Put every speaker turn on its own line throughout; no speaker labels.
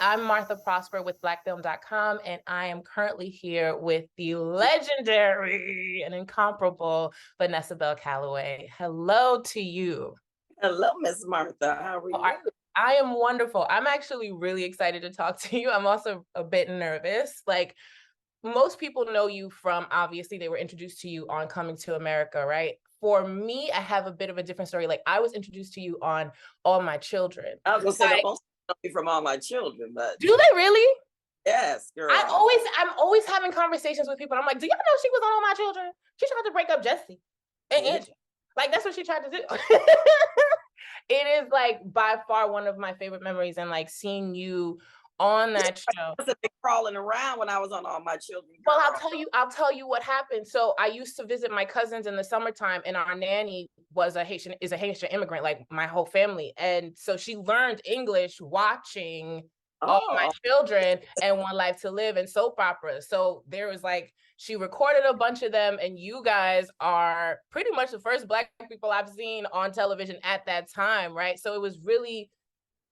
I'm Martha Prosper with blackfilm.com, and I am currently here with the legendary and incomparable Vanessa Bell Calloway. Hello to you.
Hello, Miss Martha. How are you?
I am wonderful. I'm actually really excited to talk to you. I'm also a bit nervous. Like, most people know you from, obviously, they were introduced to you on Coming to America, right? For me, I have a bit of a different story. Like, I was introduced to you on All My Children.
I was gonna say,
Like,
most know me from All My Children, but
do they really?
yes, girl.
I'm always having conversations with people. I'm like, do y'all know she was on All My Children? She tried to break up Jesse and Angie. Like, that's what she tried to do. It is like by far one of my favorite memories, and like seeing you on that show.
I was crawling around when I was on All My Children.
Well, I'll tell you what happened. So I used to visit my cousins in the summertime, and our nanny is a Haitian immigrant, like my whole family. And so she learned English watching All My Children and One Life to Live and soap operas. So there was like, she recorded a bunch of them, and you guys are pretty much the first Black people I've seen on television at that time, right? So it was really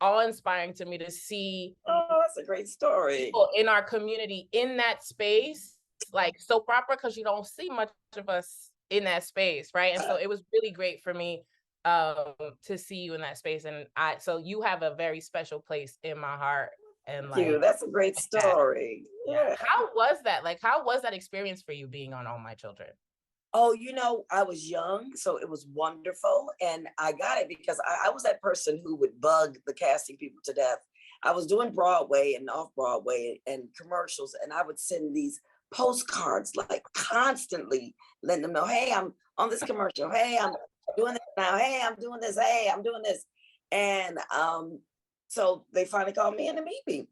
awe-inspiring to me to see
that's a great story.
people in our community in that space, like soap opera, because you don't see much of us in that space, right? And so it was really great for me to see you in that space. And so you have a very special place in my heart. And
Thank you. That's a great story.
Yeah. How was that? Like, how was that experience for you being on All My Children?
Oh, I was young, so it was wonderful. And I got it because I was that person who would bug the casting people to death. I was doing Broadway and off Broadway and commercials, and I would send these postcards like constantly letting them know, hey, I'm on this commercial. Hey, I'm doing this now. Hey, I'm doing this. Hey, I'm doing this. And so they finally called me in to meet me.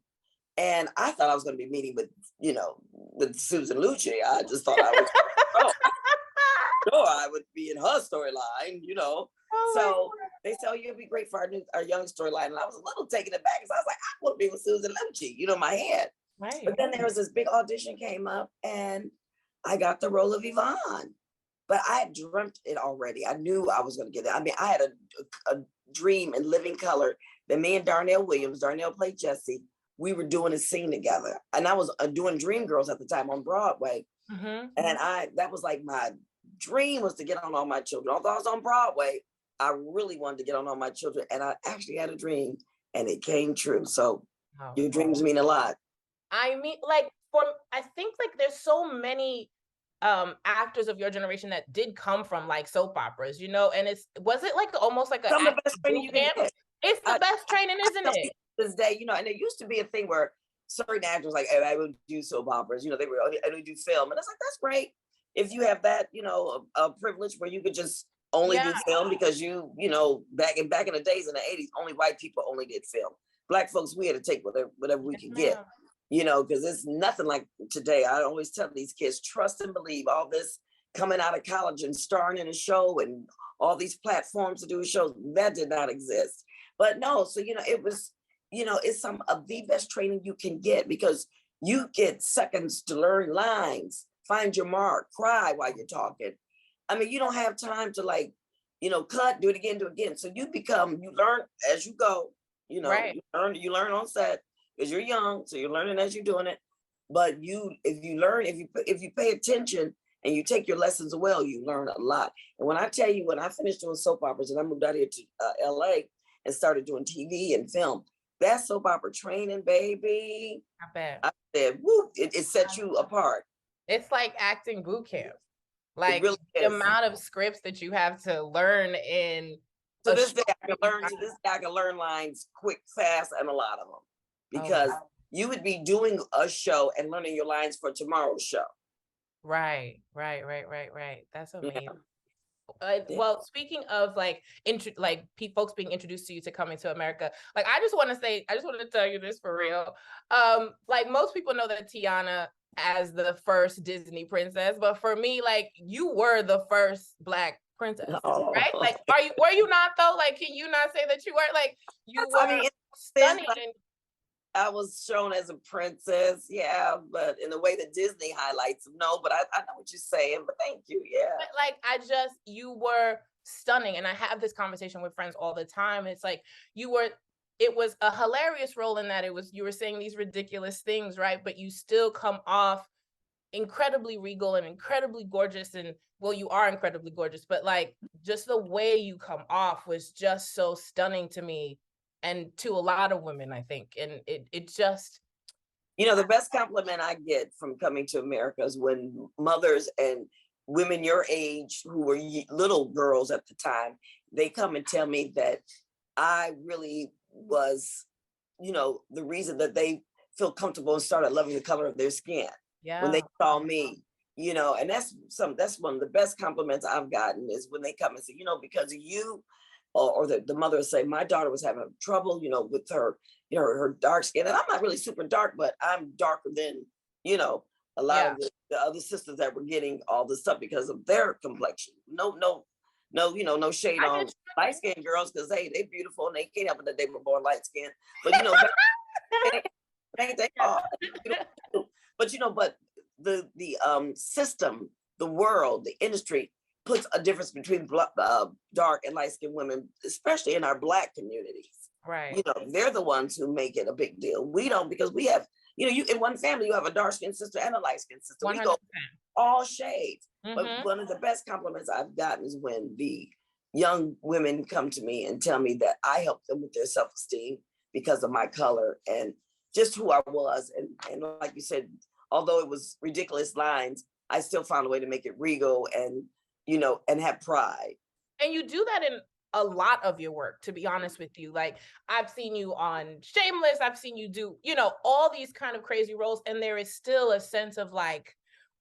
And I thought I was going to be meeting with Susan Lucci. I just thought I was, sure, I would be in her storyline, so they said, you'll be great for our young storyline. And I was a little taken aback because I was like, I want to be with Susan Lucci, my head. Right. But then there was this big audition came up and I got the role of Yvonne. But I had dreamt it already. I knew I was going to get it. I mean, I had a dream in living color that me and Darnell played Jesse. We were doing a scene together. And I was doing Dreamgirls at the time on Broadway. Mm-hmm. And that was like my dream, was to get on All My Children. Although I was on Broadway, I really wanted to get on All My Children. And I actually had a dream and it came true. So your dreams mean a lot.
I mean, like, I think like there's so many actors of your generation that did come from like soap operas, and was it like almost like
some of the best training you can get?
It's the best training, isn't it?
This day, and it used to be a thing where certain actors like, hey, I would do soap operas, they were only do film. And it's like, that's great. If you have that, a privilege where you could just only do film, because back in the days in the 80s, only white people only did film. Black folks, we had to take whatever we could get, because it's nothing like today. I always tell these kids, trust and believe. All this coming out of college and starring in a show and all these platforms to do shows, that did not exist. But no, so, it was, it's some of the best training you can get, because you get seconds to learn lines, find your mark, cry while you're talking. I mean, you don't have time to cut, do it again. So you learn as you go, right. you learn on set because you're young. So you're learning as you're doing it. But if you pay attention and you take your lessons well, you learn a lot. And when I tell you, when I finished doing soap operas and I moved out here to LA and started doing TV and film, that soap opera training, baby, I said, woo, it sets you apart.
It's like acting boot camp. Like really the amount of scripts that you have to learn in.
To this day, I can learn lines quick, fast, and a lot of them. Because you would be doing a show and learning your lines for tomorrow's show.
Right. That's amazing. Yeah. Well, speaking of folks being introduced to you to Coming to America, like I just want to tell you this for real. Like most people know that Tiana as the first Disney princess, but for me, like you were the first Black princess, right? Like, were you not though? Like, can you not say that you were? Like, you were stunning.
I was shown as a princess, yeah, but in the way that Disney highlights them, no, but I know what you're saying, but thank you, yeah.
But like, you were stunning, and I have this conversation with friends all the time. It's like, you were it was a hilarious role in that you were saying these ridiculous things, right? But you still come off incredibly regal and incredibly gorgeous. And well, you are incredibly gorgeous, but like just the way you come off was just so stunning to me and to a lot of women, I think. And it just,
you know, the best compliment I get from coming to America is when mothers and women your age who were little girls at the time, they come and tell me that I really was, you know, the reason that they feel comfortable and started loving the color of their skin. When they saw me, you know, and that's one of the best compliments I've gotten is when they come and say, you know, because of you, or the mother will say, my daughter was having trouble, you know, with her, you know, her dark skin. And I'm not really super dark, but I'm darker than, you know, a lot of the other sisters that were getting all this stuff because of their complexion. No, you know, no shade on light skinned girls, because hey, they beautiful and they can't help it that they were born light skinned. But you know, they are. But you know, but the system, the world, the industry puts a difference between dark and light skinned women, especially in our Black communities.
right.
You know, they're the ones who make it a big deal. We don't, because we have, you know, you in one family you have a dark skinned sister and a light skinned sister. 100%. We go all shades. But one of the best compliments I've gotten is when the young women come to me and tell me that I help them with their self-esteem because of my color and just who I was. And like you said, although it was ridiculous lines, I still found a way to make it regal and, you know, and have pride.
And you do that in a lot of your work, to be honest with you. Like I've seen you on Shameless, I've seen you do, you know, all these kind of crazy roles, and there is still a sense of like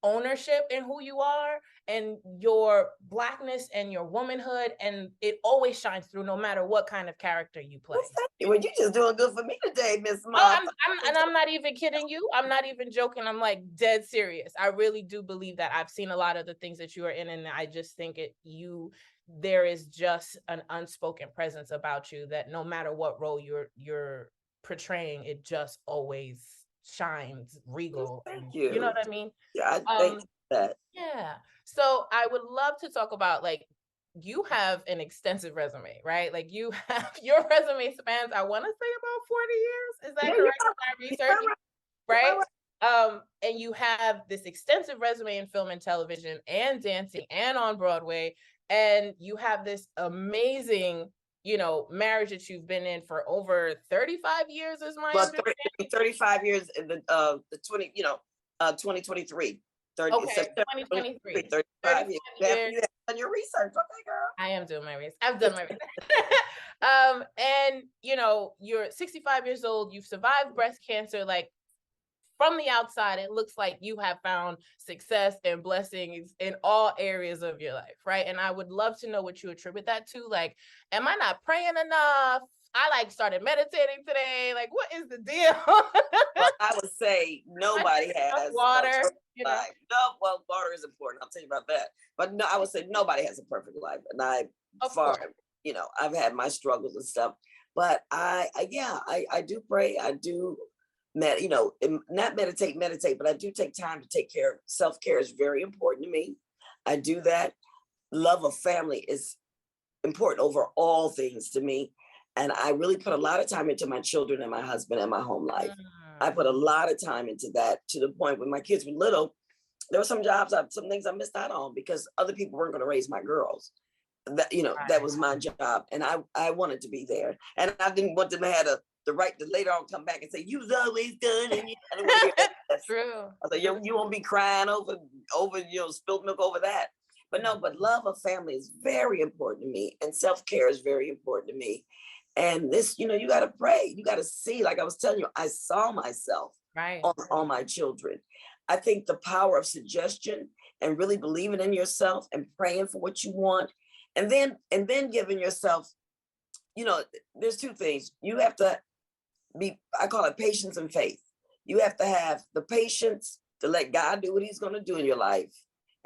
ownership in who you are and your Blackness and your womanhood, and it always shines through no matter what kind of character you play.
Well, you just doing good for me today, Miss Ma.
Oh, I'm not even kidding you. I'm not even joking. I'm like dead serious. I really do believe that. I've seen a lot of the things that you are in, and I just think there is just an unspoken presence about you that no matter what role you're portraying, it just always shines regal.
Thank you.
You know what I mean?
Yeah, I think that.
Yeah. So I would love to talk about, like, you have an extensive resume, right? Like you have your resume spans, I want to say about 40 years. Is that correct? My research, right? And you have this extensive resume in film and television and dancing and on Broadway. And you have this amazing, you know, marriage that you've been in for over 35 years, is my understanding.
35 years in the 2023.
2023.
35 years. You have done your research. Okay, girl.
I am doing my research. I've done my research. And you know, you're 65 years old, you've survived breast cancer. Like from the outside, it looks like you have found success and blessings in all areas of your life, right? And I would love to know what you attribute that to. Like, am I not praying enough? I like started meditating today. Like, what is the deal?
Well, I would say nobody has
water. You know?
No, well, water is important. I'll tell you about that. But no, I would say nobody has a perfect life, and you know, I've had my struggles and stuff. But I do pray. I do, you know, not meditate, but I do take time to take care. Self-care is very important to me. I do that. Love of family is important over all things to me. And I really put a lot of time into my children and my husband and my home life. I put a lot of time into that, to the point when my kids were little, there were some things I missed out on because other people weren't going to raise my girls. That, you know, that was my job. And I wanted to be there. And I didn't want them to have the right to later on come back and say, you've always done it. I didn't want to hear that. That's true. I was like, you won't be crying over, you know, spilled milk over that. But no, but love of family is very important to me. And self-care is very important to me. And this, you know, you got to pray. You got to see, like I was telling you, I saw myself on my children. I think the power of suggestion and really believing in yourself and praying for what you want. And then giving yourself, you know, there's two things. You have to be, I call it patience and faith. You have to have the patience to let God do what he's going to do in your life,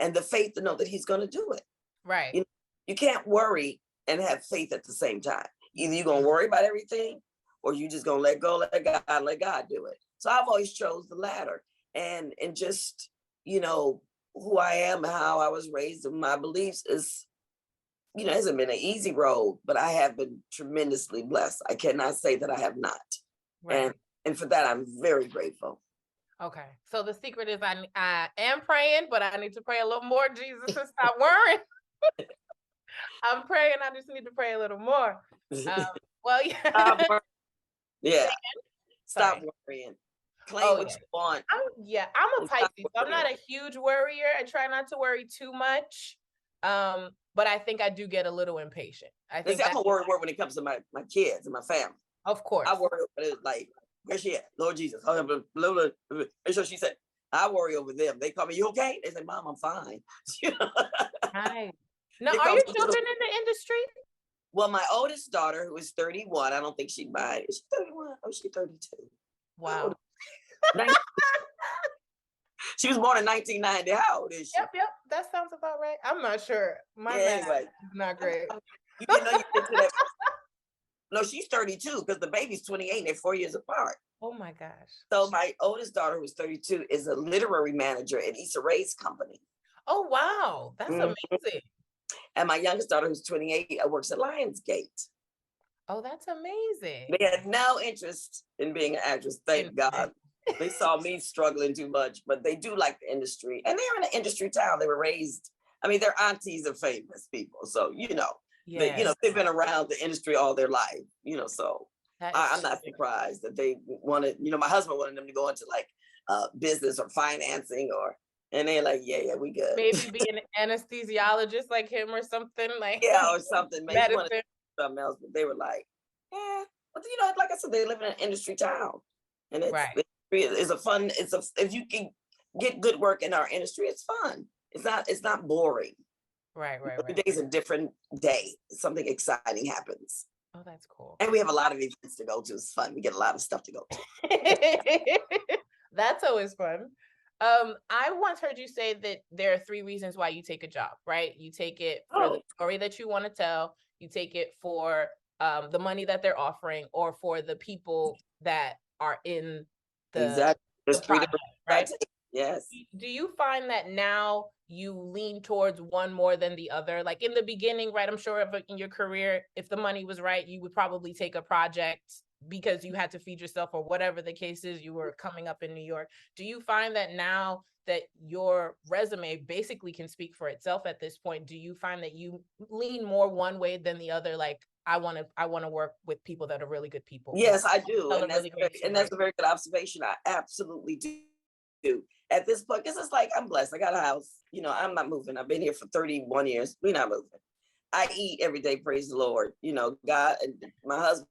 and the faith to know that he's going to do it. Right. You can't worry and have faith at the same time. Either you're going to worry about everything, or you just going to let go, let God do it. So I've always chose the latter. And just, you know, who I am and how I was raised and my beliefs is it hasn't been an easy road, but I have been tremendously blessed. I cannot say that I have not.
Right.
And for that, I'm very grateful.
Okay. So the secret is I am praying, but I need to pray a little more, Jesus, and stop worrying. I'm praying. I just need to pray a little more. Well, yeah.
Yeah. Stop
Sorry.
worrying. Claim what you want.
I'm a Pisces. So I'm not a huge worrier. I try not to worry too much. But I think I do get a little impatient. I think
I'm a worry when it comes to my kids and my family.
Of course.
I worry over it, like, where's she at? Lord Jesus. And so she said, I worry over them. They call me, you okay? They say, Mom, I'm fine.
Right. Now, are your children in the industry?
Well, my oldest daughter, who is 31, I don't think she'd mind. Is she 31? Oh, she's 32.
Wow.
She was born in 1990. How old is she?
Yep. That sounds about right. I'm not sure. My math is not great.
You didn't know you did that. No, she's 32 because the baby's 28 and they're 4 years apart.
Oh my gosh.
So my oldest daughter, who's 32, is a literary manager at Issa Rae's company.
Oh, wow. That's amazing.
And my youngest daughter, who's 28, works at Lionsgate.
Oh, that's amazing.
They had no interest in being an actress, thank God. They saw me struggling too much, but they do like the industry. And they're in an industry town. They were raised, their aunties are famous people. So, they've been around the industry all their life, so I'm not surprised that they wanted, my husband wanted them to go into like business or financing and they're like, yeah, we good.
Maybe be an anesthesiologist like him or something like.
Yeah, or something. Maybe
medicine.
Something else, but they were like, yeah. But like I said, they live in an industry town. And it's a fun, if you can get good work in our industry, it's fun. It's not boring.
Right.
Every day is a different day. Something exciting happens.
Oh, that's cool.
And we have a lot of events to go to. It's fun. We get a lot of stuff to go to.
That's always fun. I once heard you say that there are 3 reasons why you take a job, right? You take it for the story that you want to tell. You take it for the money that they're offering, or for the people that are in the project, right?
Yes.
Do you find that now you lean towards one more than the other? Like in the beginning, right? I'm sure in your career, if the money was right, you would probably take a project because you had to feed yourself, or whatever the case is, you were coming up in New York. Do you find that now that your resume basically can speak for itself at this point, do you find that you lean more one way than the other? Like, I want to work with people that are really good people.
Yes, I do. And that's a very good observation. I absolutely do. At this point, because it's like, I'm blessed. I got a house. I'm not moving. I've been here for 31 years. We're not moving. I eat every day, praise the Lord. God, and my husband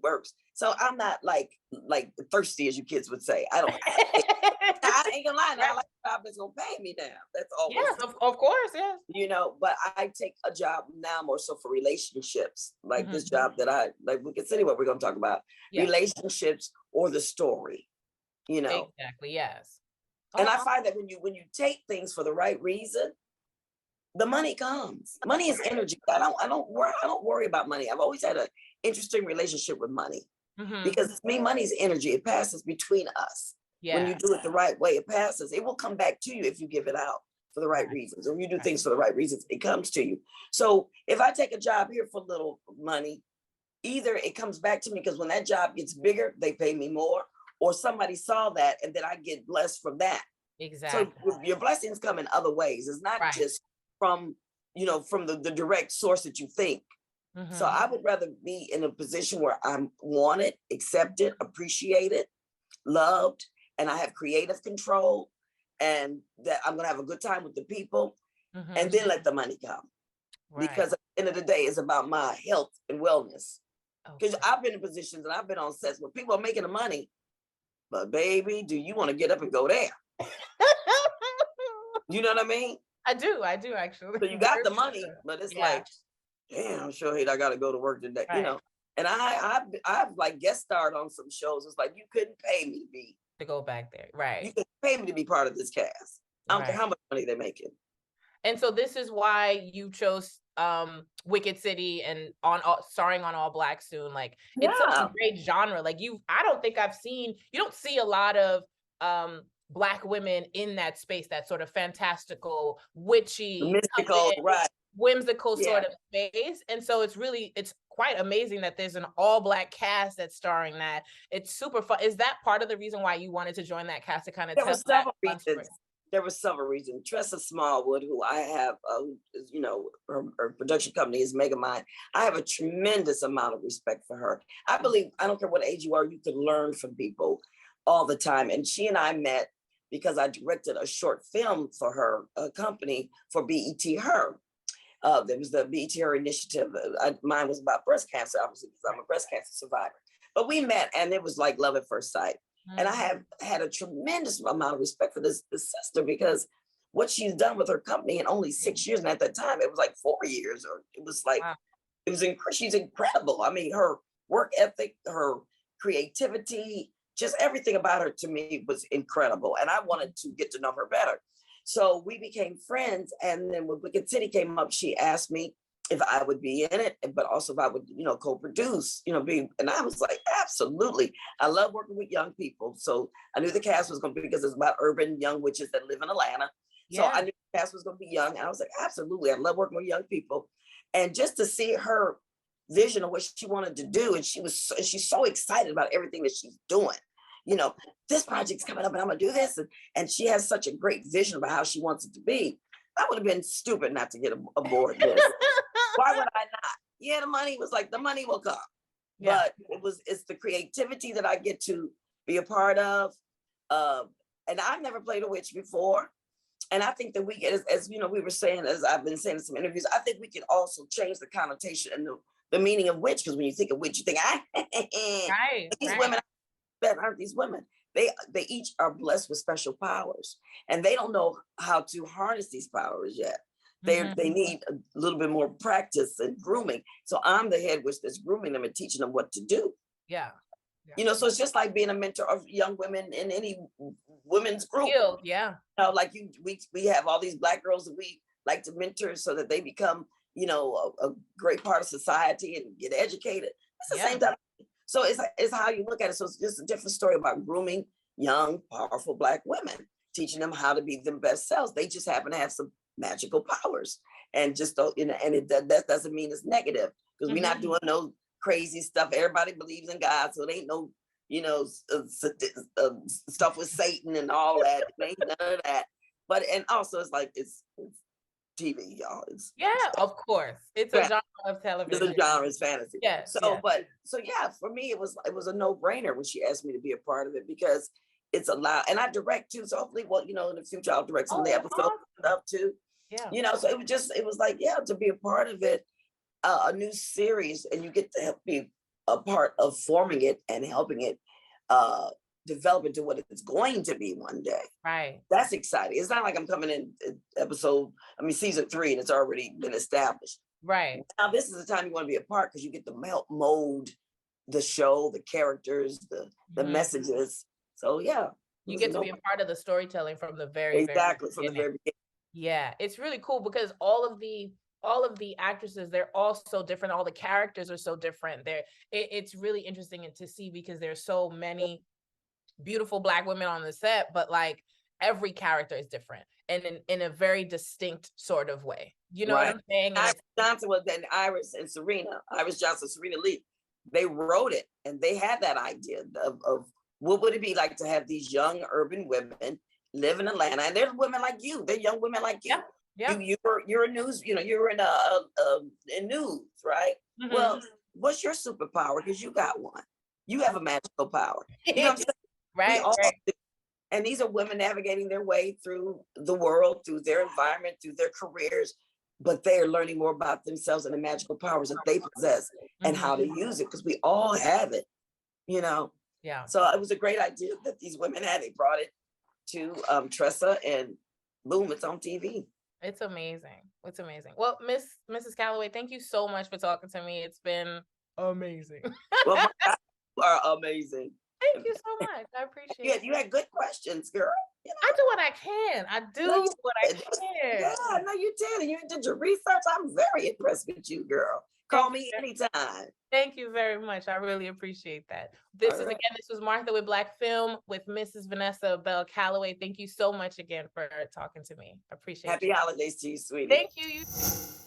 works. So I'm not like thirsty, as you kids would say. I ain't gonna lie. I like a job that's gonna pay me now. That's all.
Yes, of course, yes.
But I take a job now more so for relationships, like this job that I like. We can say what we're gonna talk about, relationships or the story.
Exactly. Yes.
And I find that when you take things for the right reason, the money comes. Money is energy. I don't worry about money. I've always had an interesting relationship with money because to me, money is energy. It passes between us. Yeah. When you do it the right way, it passes. It will come back to you if you give it out for the right reasons, or you do things for the right reasons. It comes to you. So if I take a job here for little money, either it comes back to me because when that job gets bigger, they pay me more, or somebody saw that and then I get blessed from that.
Exactly.
So your blessings come in other ways. It's not just from the direct source that you think. So I would rather be in a position where I'm wanted, accepted, appreciated, loved, and I have creative control, and that I'm going to have a good time with the people, and then let the money come. Because at the end of the day, it's about my health and wellness. Because I've been in positions and I've been on sets where people are making the money, but baby, do you want to get up and go there? You know what I mean?
I do actually.
So you got the money, but it's like, damn, I'm sure I got to go to work today, And I've like guest starred on some shows. It's like, you couldn't pay me
to go back there, right?
You couldn't pay me to be part of this cast. I don't care how much money they're making. And
so this is why you chose Wicked City and starring on All Black soon. Like, it's such a great genre. Like, I don't think you don't see a lot of Black women in that space, that sort of fantastical, witchy,
mystical, right?
whimsical
Yeah.
sort of space. And so it's quite amazing that there's an all-Black cast that's starring that. It's super fun. Is that part of the reason why you wanted to join that cast, to kind of
There were
tell that
several
fun story?
reasons. There were several reasons. Tressa Smallwood, who I have, her production company is Megamind. I have a tremendous amount of respect for her. I believe, I don't care what age you are, you can learn from people all the time. And she and I met because I directed a short film for her company for BET Her. There was the BET Her initiative. Mine was about breast cancer, obviously, because I'm a breast cancer survivor. But we met, and it was like love at first sight. And I have had a tremendous amount of respect for this sister, because what she's done with her company in only 6 years, and at that time it was like 4 years, or it was like, wow. She's incredible. I mean, her work ethic, her creativity, just everything about her to me was incredible. And I wanted to get to know her better. So we became friends. And then when Wicked City came up, she asked me if I would be in it, but also if I would, co-produce, and I was like, absolutely. I love working with young people. So I knew the cast was going to be, because it's about urban young witches that live in Atlanta. Yeah. So I knew the cast was going to be young. And I was like, absolutely. I love working with young people. And just to see her vision of what she wanted to do. And she's so excited about everything that she's doing. This project's coming up and I'm going to do this. And she has such a great vision about how she wants it to be. I would have been stupid not to get aboard this. Why would I not? Yeah, the money will come. Yeah. But it's the creativity that I get to be a part of. And I've never played a witch before. And I think that we get, as we were saying, as I've been saying in some interviews, I think we can also change the connotation and the meaning of witch. Because when you think of witch, you think, women, that aren't these women. They each are blessed with special powers, and they don't know how to harness these powers yet. They need a little bit more practice and grooming. So I'm the head witch that's grooming them and teaching them what to do.
Yeah.
So it's just like being a mentor of young women in any women's group.
Yeah.
We have all these Black girls that we like to mentor so that they become, a great part of society and get educated. It's the same time. So it's how you look at it. So it's just a different story about grooming young, powerful Black women, teaching them how to be their best selves. They just happen to have some magical powers, and just don't, and that doesn't mean it's negative, because we're not doing no crazy stuff. Everybody believes in God, so it ain't no, stuff with Satan and all that. It ain't none of that. But and also it's like it's TV, y'all.
Of course, it's a genre of television.
It's a genre, it's fantasy.
Yeah.
So for me, it was a no-brainer when she asked me to be a part of it, because it's allowed, and I direct too. So hopefully, in the future, I'll direct some of the episodes up too. Yeah. So it was like, to be a part of it, a new series, and you get to help be a part of forming it and helping it develop into what it's going to be one day.
Right.
That's exciting. It's not like I'm coming in season 3 and it's already been established.
Right.
Now this is the time you want to be a part, because you get to help mold the show, the characters, the messages. So
you get to be a part of the storytelling from the very
from the very beginning.
Yeah, it's really cool, because all of the actresses, they're all so different. All the characters are so different. It's really interesting to see, because there's so many beautiful Black women on the set, but like every character is different and in a very distinct sort of way. You know what I'm saying?
Iris Johnson was then Iris Johnson, Serena Lee. They wrote it, and they had that idea of what would it be like to have these young urban women live in Atlanta, and there's women like you. They're young women like you. Yeah. You're a news. You're in news, right? Well, what's your superpower? Because you got one. You have a magical power. You know what I'm saying?
Right.
And these are women navigating their way through the world, through their environment, through their careers, but they are learning more about themselves and the magical powers that they possess and how to use it, because we all have it, Yeah. So it was a great idea that these women had. They brought it to Tressa, and boom, it's on TV.
It's amazing. It's amazing. Well, Mrs. Calloway, thank you so much for talking to me. It's been amazing.
Well, you are amazing.
Thank you so much. I appreciate it.
You had good questions, girl.
I do what I can. I do what I can.
Yeah, no, you did. And you did your research. I'm very impressed with you, girl. Call me anytime.
Thank you very much. I really appreciate that. This was Martha with Black Film with Mrs. Vanessa Bell Calloway. Thank you so much again for talking to me. I appreciate it.
Happy holidays to you, sweetie.
Thank you. You too.